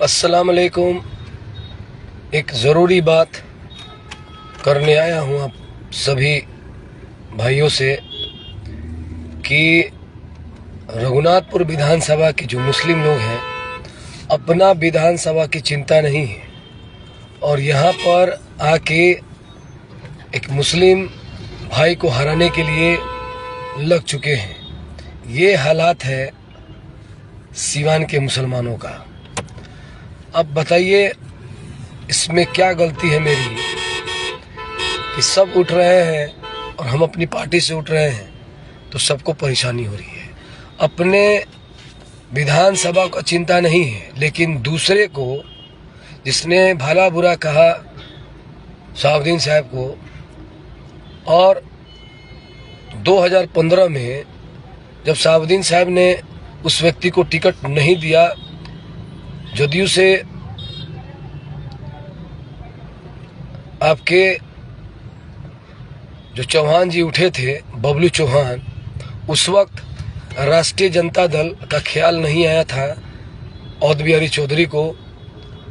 अस्सलाम वालेकुम। एक ज़रूरी बात करने आया हूँ आप सभी भाइयों से कि रघुनाथपुर विधानसभा के जो मुस्लिम लोग हैं, अपना विधानसभा की चिंता नहीं है और यहाँ पर आके एक मुस्लिम भाई को हराने के लिए लग चुके हैं। ये हालात है सीवान के मुसलमानों का। अब बताइए इसमें क्या गलती है मेरी कि सब उठ रहे हैं और हम अपनी पार्टी से उठ रहे हैं तो सबको परेशानी हो रही है। अपने विधानसभा को चिंता नहीं है, लेकिन दूसरे को जिसने भला बुरा कहा शहाबुद्दीन साहब को, और 2015 में जब शहाबुद्दीन साहब ने उस व्यक्ति को टिकट नहीं दिया, जदयू से आपके जो चौहान जी उठे थे, बबलू चौहान, उस वक्त राष्ट्रीय जनता दल का ख्याल नहीं आया था औध बिहारी चौधरी को,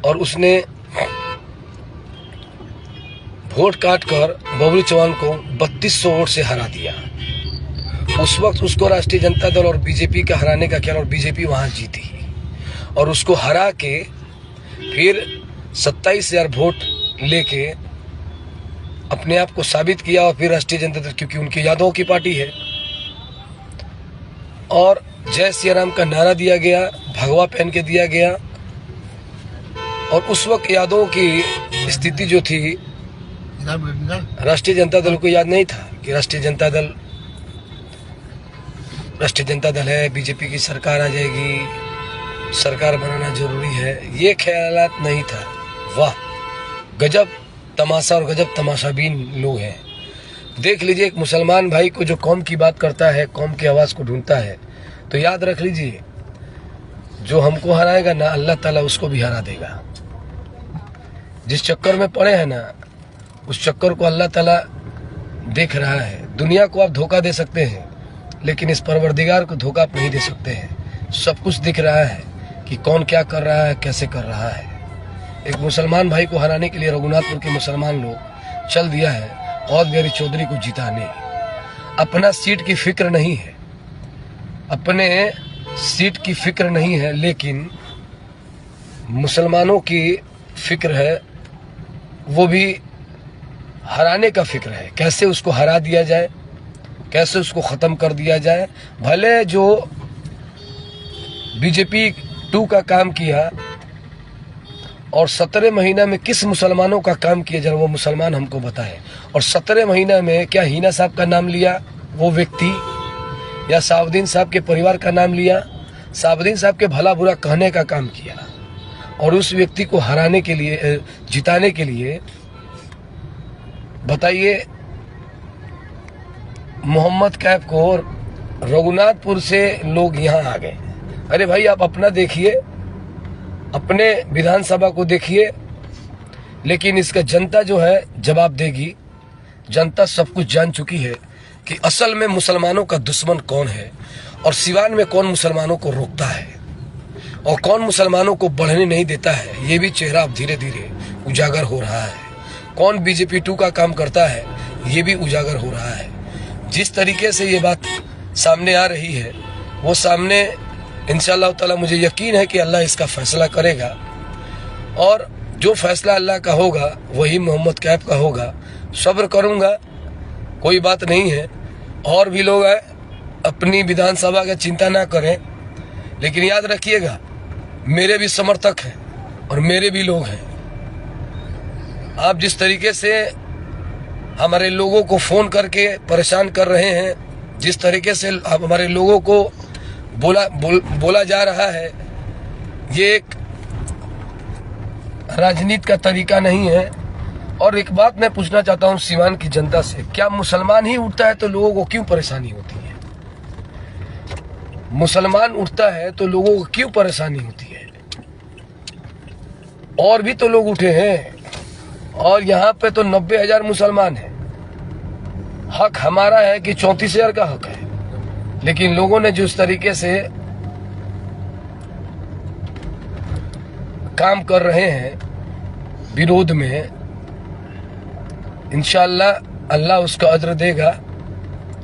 और उसने वोट काटकर बबलू चौहान को 3200 वोट से हरा दिया। उस वक्त उसको राष्ट्रीय जनता दल और बीजेपी का हराने का ख्याल, और बीजेपी वहां जीती और उसको हरा के फिर 27,000 वोट लेके अपने आप को साबित किया। और फिर राष्ट्रीय जनता दल, क्योंकि उनकी यादवों की पार्टी है, और जय सिया राम का नारा दिया गया, भगवा पहन के दिया गया। और उस वक्त यादवों की स्थिति जो थी, राष्ट्रीय जनता दल को याद नहीं था कि राष्ट्रीय जनता दल है, बीजेपी की सरकार आ जाएगी, सरकार बनाना जरूरी है, ये ख्यालात नहीं था। वाह, गजब तमाशा और गजब तमाशाबीन लोग हैं। देख लीजिए, एक मुसलमान भाई को जो कौम की बात करता है, कौम की आवाज़ को ढूंढता है, तो याद रख लीजिए, जो हमको हराएगा ना, अल्लाह ताला उसको भी हरा देगा। जिस चक्कर में पड़े हैं ना, उस चक्कर को अल्लाह ताला देख रहा है। दुनिया को आप धोखा दे सकते हैं, लेकिन इस परवरदिगार को धोखा आप नहीं दे सकते हैं। सब कुछ दिख रहा है कि कौन क्या कर रहा है, कैसे कर रहा है। एक मुसलमान भाई को हराने के लिए रघुनाथपुर के मुसलमान लोग चल दिया है औध बिहारी चौधरी को जिताने। अपना सीट की फिक्र नहीं है, अपने सीट की फिक्र नहीं है, लेकिन मुसलमानों की फिक्र है, वो भी हराने का फिक्र है। कैसे उसको हरा दिया जाए, कैसे उसको ख़त्म कर दिया जाए। भले जो बीजेपी 2 का काम किया और 17 महीना में किस मुसलमानों का काम किया, जरा वो मुसलमान हमको बताए। और 17 महीना में क्या हिना साहब का नाम लिया वो व्यक्ति, या शहाबुद्दीन साहब के परिवार का नाम लिया? शहाबुद्दीन साहब के भला बुरा कहने का काम किया, और उस व्यक्ति को हराने के लिए, जिताने के लिए, बताइए, मोहम्मद कैफ को रघुनाथपुर से लोग यहाँ आ गए। अरे भाई, आप अपना देखिए, अपने विधानसभा को देखिए, लेकिन इसका जनता जो है जवाब देगी। जनता सब कुछ जान चुकी है कि असल में मुसलमानों का दुश्मन कौन है, और सिवान में कौन मुसलमानों को रोकता है और कौन मुसलमानों को बढ़ने नहीं देता है। ये भी चेहरा अब धीरे धीरे उजागर हो रहा है। कौन बीजेपी 2 का काम करता है, ये भी उजागर हो रहा है। जिस तरीके से ये बात सामने आ रही है, वो सामने इंशाअल्लाह ताला मुझे यकीन है कि अल्लाह इसका फैसला करेगा, और जो फैसला अल्लाह का होगा वही मोहम्मद कैफ का होगा। सब्र करूंगा, कोई बात नहीं है। और भी लोग हैं, अपनी विधानसभा की चिंता ना करें, लेकिन याद रखिएगा, मेरे भी समर्थक हैं और मेरे भी लोग हैं। आप जिस तरीके से हमारे लोगों को फ़ोन करके परेशान कर रहे हैं, जिस तरीके से हमारे लोगों को बोला जा रहा है, ये एक राजनीति का तरीका नहीं है। और एक बात मैं पूछना चाहता हूँ सीवान की जनता से, क्या मुसलमान ही उठता है तो लोगों को क्यों परेशानी होती है? मुसलमान उठता है तो लोगों को क्यों परेशानी होती है? और भी तो लोग उठे हैं, और यहाँ पे तो 90,000 मुसलमान हैं। हक हमारा है कि 34,000 का हक है, लेकिन लोगों ने जिस तरीके से काम कर रहे हैं विरोध में, इंशाअल्लाह अल्लाह उसका अज्र देगा।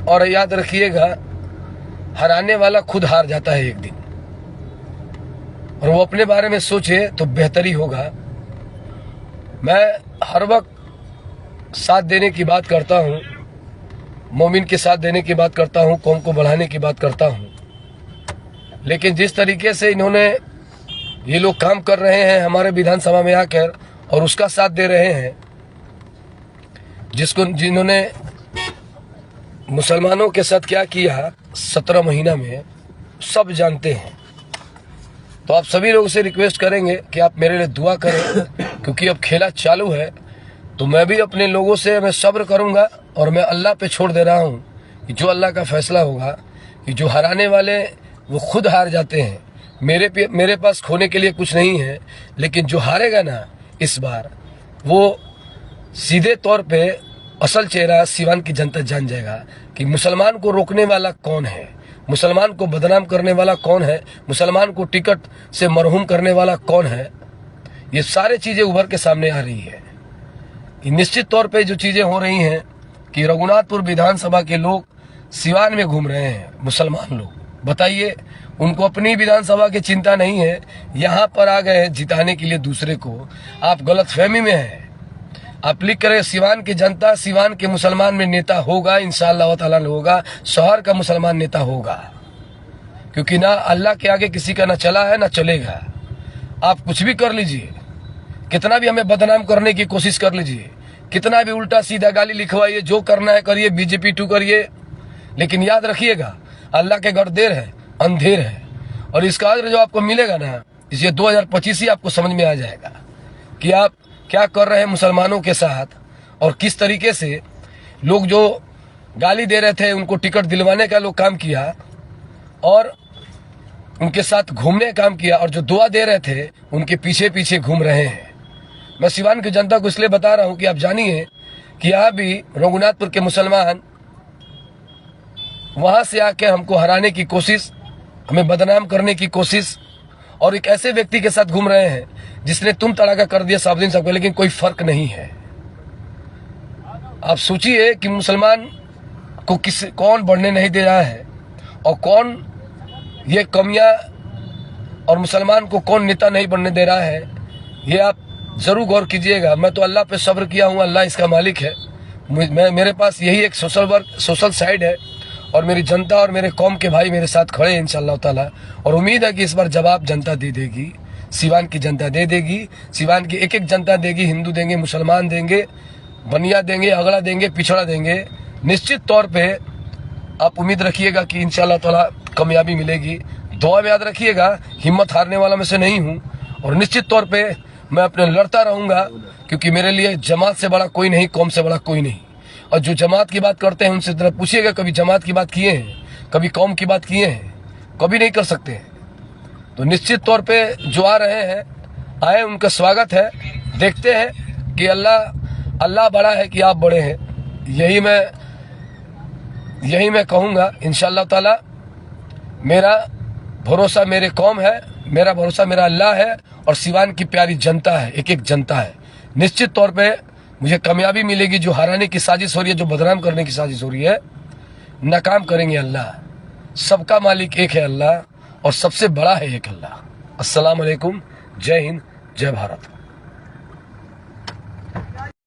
और याद रखिएगा, हराने वाला खुद हार जाता है एक दिन, और वो अपने बारे में सोचे तो बेहतरी होगा। मैं हर वक्त साथ देने की बात करता हूँ, मोमिन के साथ देने की बात करता हूँ, कौम को बढ़ाने की बात करता हूँ, लेकिन जिस तरीके से इन्होंने ये लोग काम कर रहे हैं हमारे विधानसभा में आकर और उसका साथ दे रहे हैं, जिन्होंने मुसलमानों के साथ क्या किया 17 महीना में, सब जानते हैं। तो आप सभी लोगों से रिक्वेस्ट करेंगे कि आप मेरे लिए दुआ करें, क्योंकि अब खेला चालू है। तो मैं भी अपने लोगों से मैं सब्र करूंगा और मैं अल्लाह पे छोड़ दे रहा हूं कि जो अल्लाह का फैसला होगा, कि जो हराने वाले वो खुद हार जाते हैं। मेरे पास खोने के लिए कुछ नहीं है, लेकिन जो हारेगा ना इस बार, वो सीधे तौर पे असल चेहरा सीवान की जनता जान जाएगा कि मुसलमान को रोकने वाला कौन है, मुसलमान को बदनाम करने वाला कौन है, मुसलमान को टिकट से मरहूम करने वाला कौन है। ये सारे चीजें उभर के सामने आ रही है। निश्चित तौर पे जो चीजें हो रही हैं कि रघुनाथपुर विधानसभा के लोग सिवान में घूम रहे हैं, मुसलमान लोग, बताइए उनको अपनी विधानसभा की चिंता नहीं है, यहाँ पर आ गए हैं जिताने के लिए दूसरे को। आप गलतफहमी में हैं। आप लिख करें सिवान की जनता, सिवान के मुसलमान में नेता होगा, इंशाअल्लाह ताला होगा, शहर का मुसलमान नेता होगा, क्योंकि ना अल्लाह के आगे किसी का ना चला है ना चलेगा। आप कुछ भी कर लीजिए, कितना भी हमें बदनाम करने की कोशिश कर लीजिए, कितना भी उल्टा सीधा गाली लिखवाइए, जो करना है करिए, बीजेपी 2 करिए, लेकिन याद रखिएगा अल्लाह के घर देर है अंधेर है, और इसका अज्र जो आपको मिलेगा ना, इसे 2025 ही आपको समझ में आ जाएगा कि आप क्या कर रहे हैं मुसलमानों के साथ, और किस तरीके से लोग जो गाली दे रहे थे उनको टिकट दिलवाने का लोग काम किया और उनके साथ घूमने का काम किया, और जो दुआ दे रहे थे उनके पीछे पीछे घूम रहे हैं। मैं सिवान की जनता को इसलिए बता रहा हूं कि आप जानिए कि यहाँ भी रघुनाथपुर के मुसलमान वहां से आके हमको हराने की कोशिश, हमें बदनाम करने की कोशिश, और एक ऐसे व्यक्ति के साथ घूम रहे हैं जिसने तुम तड़ाका कर दिया साबुद्दीन साहब को, लेकिन कोई फर्क नहीं है। आप सोचिए कि मुसलमान को कौन बढ़ने नहीं दे रहा है, और कौन ये कमियां, और मुसलमान को कौन नेता नहीं बनने दे रहा है। ये आप जरूर गौर कीजिएगा। मैं तो अल्लाह पे सब्र किया हूँ, अल्लाह इसका मालिक है। मेरे पास यही एक सोशल साइड है, और मेरी जनता और मेरे कौम के भाई मेरे साथ खड़े हैं इंशाअल्लाह ताला, और उम्मीद है कि इस बार जवाब जनता दे देगी, सिवान की जनता दे देगी। सिवान की एक एक जनता देगी, हिंदू देंगे, मुसलमान देंगे, बनिया देंगे, अगला देंगे, पिछड़ा देंगे। निश्चित तौर पे आप उम्मीद रखिएगा कि इंशाअल्लाह ताला कामयाबी मिलेगी। दुआ में याद रखिएगा, हिम्मत हारने वाला में से नहीं हूँ, और निश्चित तौर पे मैं अपने लड़ता रहूंगा, क्योंकि मेरे लिए जमात से बड़ा कोई नहीं, कौम से बड़ा कोई नहीं। और जो जमात की बात करते हैं उनसे जरा पूछिएगा, कभी जमात की बात किए हैं, कभी कौम की बात किए हैं? कभी नहीं कर सकते। तो निश्चित तौर पे जो आ रहे हैं आए, उनका स्वागत है। देखते हैं कि अल्लाह बड़ा है कि आप बड़े हैं। यही मैं कहूँगा इंशाअल्लाह ताला। मेरा भरोसा मेरे कौम है, मेरा भरोसा मेरा अल्लाह है, और सिवान की प्यारी जनता है, एक एक जनता है। निश्चित तौर पे मुझे कामयाबी मिलेगी। जो हराने की साजिश हो रही है, जो बदनाम करने की साजिश हो रही है, नाकाम करेंगे अल्लाह। सबका मालिक एक है अल्लाह, और सबसे बड़ा है एक अल्लाह। अस्सलाम वालेकुम, जय हिंद, जय भारत।